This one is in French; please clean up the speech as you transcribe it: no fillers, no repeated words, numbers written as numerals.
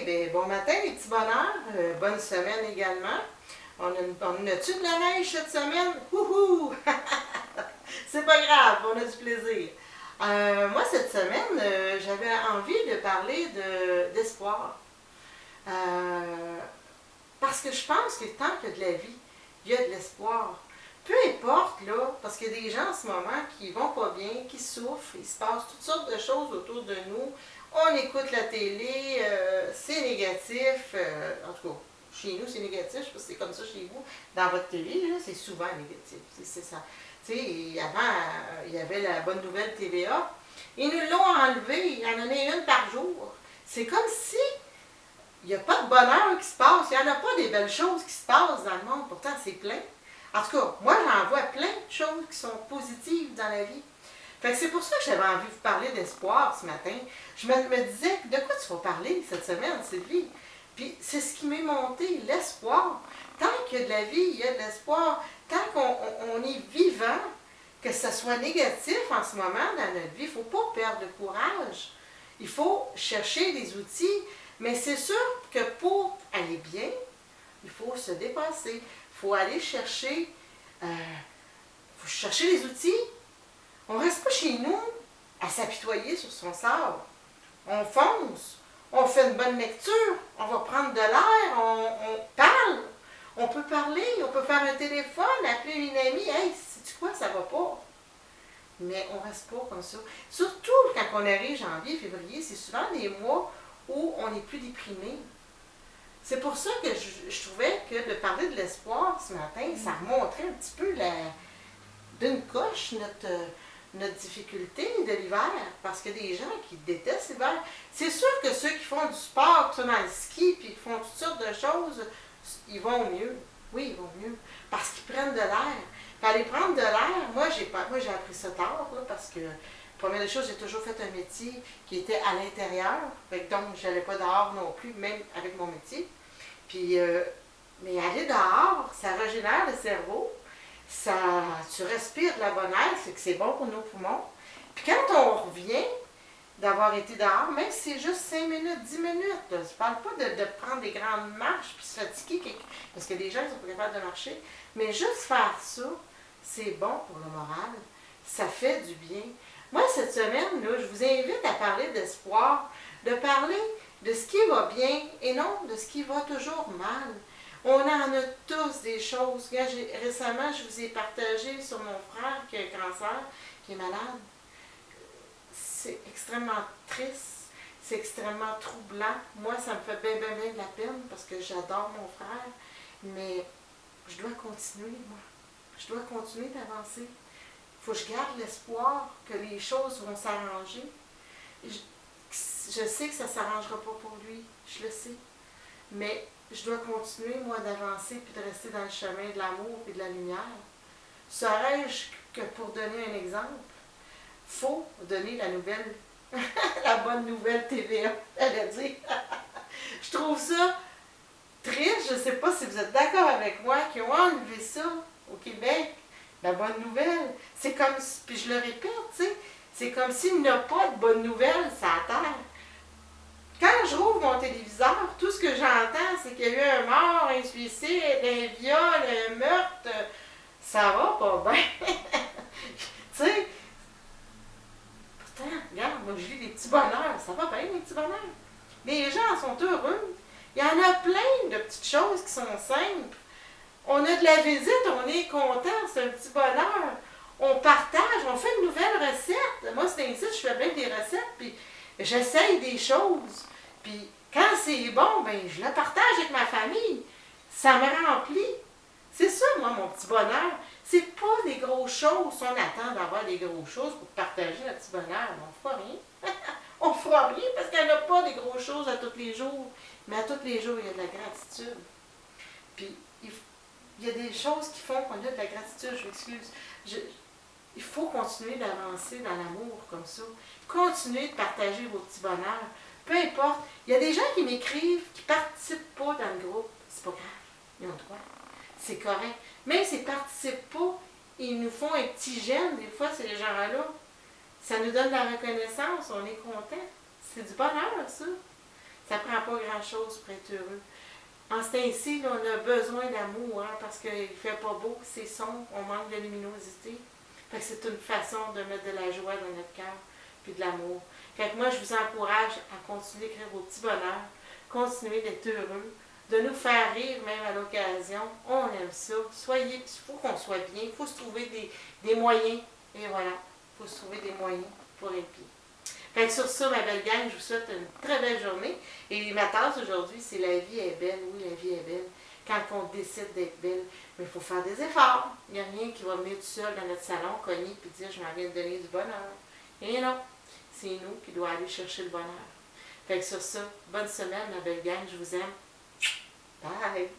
bien, bon matin, les petits bonheurs. Bonne semaine également. On a-tu de la neige cette semaine? Wouhou! C'est pas grave, on a du plaisir. Moi, cette semaine, j'avais envie de parler d'espoir. Parce que je pense que tant qu'il y a de la vie, il y a de l'espoir. Peu importe, là, parce qu'il y a des gens en ce moment qui vont pas bien, qui souffrent, il se passe toutes sortes de choses autour de nous. On écoute la télé, c'est négatif. En tout cas, chez nous, c'est négatif. Je sais pas si c'est comme ça chez vous. Dans votre télé, c'est souvent négatif. C'est ça. Tu sais, avant, il y avait la bonne nouvelle TVA. Ils nous l'ont enlevé. Il y en a une par jour. C'est comme si il n'y a pas de bonheur qui se passe. Il n'y en a pas des belles choses qui se passent dans le monde. Pourtant, c'est plein. En tout cas, moi, j'en vois plein de choses qui sont positives dans la vie. Fait que c'est pour ça que j'avais envie de vous parler d'espoir ce matin. Je me disais, de quoi tu vas parler cette semaine, Sylvie? Puis c'est ce qui m'est monté, l'espoir. Tant qu'il y a de la vie, il y a de l'espoir. Tant qu'on est vivant, que ce soit négatif en ce moment dans notre vie, il ne faut pas perdre le courage. Il faut chercher des outils. Mais c'est sûr que pour aller bien, il faut se dépasser. Il faut aller chercher, les outils. On ne reste pas chez nous à s'apitoyer sur son sort. On fonce, on fait une bonne lecture, on va prendre de l'air, on parle. On peut parler, on peut faire un téléphone, appeler une amie. Hey, sais-tu quoi, ça va pas. Mais on ne reste pas comme ça. Surtout quand on arrive janvier, février, c'est souvent des mois où on est plus déprimé. C'est pour ça que je trouvais que de parler de l'espoir ce matin, ça remontrait un petit peu d'une coche notre difficulté de l'hiver, parce qu'il y a des gens qui détestent l'hiver. C'est sûr que ceux qui font du sport, qui sont dans le ski, puis qui font toutes sortes de choses, ils vont mieux. Oui, ils vont mieux, parce qu'ils prennent de l'air. Puis aller prendre de l'air, moi j'ai appris ça tard, là, parce que première des choses, j'ai toujours fait un métier qui était à l'intérieur, donc je n'allais pas dehors non plus, même avec mon métier. Puis, mais aller dehors, ça régénère le cerveau, tu respires de la bonne air, c'est que c'est bon pour nos poumons. Puis quand on revient d'avoir été dehors, même si c'est juste 5 minutes, 10 minutes, là, je ne parle pas de prendre des grandes marches puis se fatiguer, parce que des gens ne sont pas capables de marcher, mais juste faire ça, c'est bon pour le moral, ça fait du bien. Moi, cette semaine, là, je vous invite à parler d'espoir, de parler de ce qui va bien et non de ce qui va toujours mal. On en a tous des choses. Récemment, je vous ai partagé sur mon frère qui a un cancer, qui est malade. C'est extrêmement triste, c'est extrêmement troublant. Moi, ça me fait bien de la peine parce que j'adore mon frère, mais je dois continuer, moi. Je dois continuer d'avancer. Il faut que je garde l'espoir que les choses vont s'arranger. Je sais que ça ne s'arrangera pas pour lui, je le sais. Mais je dois continuer, moi, d'avancer puis de rester dans le chemin de l'amour et de la lumière. Serais-je que pour donner un exemple, il faut donner la nouvelle, la bonne nouvelle TVA, elle a dit. Je trouve ça triste, je ne sais pas si vous êtes d'accord avec moi, qu'ils ont enlevé ça au Québec. La bonne nouvelle, c'est comme, puis je le répète, tu sais, c'est comme s'il n'y a pas de bonne nouvelle sur la terre. Quand je rouvre mon téléviseur, tout ce que j'entends, c'est qu'il y a eu un mort, un suicide, un viol, un meurtre. Ça va pas bien. Tu sais, pourtant, regarde, moi je vis des petits bonheurs. Ça va bien, les petits bonheurs. Les gens sont heureux. Il y en a plein de petites choses qui sont simples. On a de la visite, on est content, c'est un petit bonheur. On partage, on fait une nouvelle recette. Moi, c'est ainsi, je fais bien des recettes, puis j'essaye des choses. Puis quand c'est bon, ben je le partage avec ma famille. Ça me remplit. C'est ça, moi, mon petit bonheur. C'est pas des grosses choses. On attend d'avoir des grosses choses pour partager notre petit bonheur. On fera rien. On fera rien parce qu'elle n'a pas des grosses choses à tous les jours. Mais à tous les jours, il y a de la gratitude. Puis il y a des choses qui font qu'on a de la gratitude, je m'excuse. Il faut continuer d'avancer dans l'amour comme ça. Continuez de partager vos petits bonheurs. Peu importe. Il y a des gens qui m'écrivent, qui ne participent pas dans le groupe. C'est pas grave. Ils ont le droit. C'est correct. Même s'ils ne participent pas, ils nous font un petit j'aime. Des fois, ces gens-là. Ça nous donne de la reconnaissance. On est content. C'est du bonheur, ça. Ça ne prend pas grand-chose pour être heureux. En ce temps-ci, on a besoin d'amour, hein, parce qu'il ne fait pas beau, c'est sombre, on manque de luminosité. Fait que c'est une façon de mettre de la joie dans notre cœur, puis de l'amour. Fait que moi, je vous encourage à continuer d'écrire vos petits bonheurs, continuer d'être heureux, de nous faire rire même à l'occasion. On aime ça. Soyez, il faut qu'on soit bien, il faut se trouver des moyens. Et voilà, il faut se trouver des moyens pour être bien. Fait que sur ça, ma belle gang, je vous souhaite une très belle journée. Et ma tasse aujourd'hui, c'est la vie est belle. Oui, la vie est belle. Quand on décide d'être belle, mais il faut faire des efforts. Il n'y a rien qui va venir tout seul dans notre salon, cogner et dire je m'en viens de donner du bonheur. Et non, c'est nous qui doit aller chercher le bonheur. Fait que sur ça, bonne semaine, ma belle gang, je vous aime. Bye!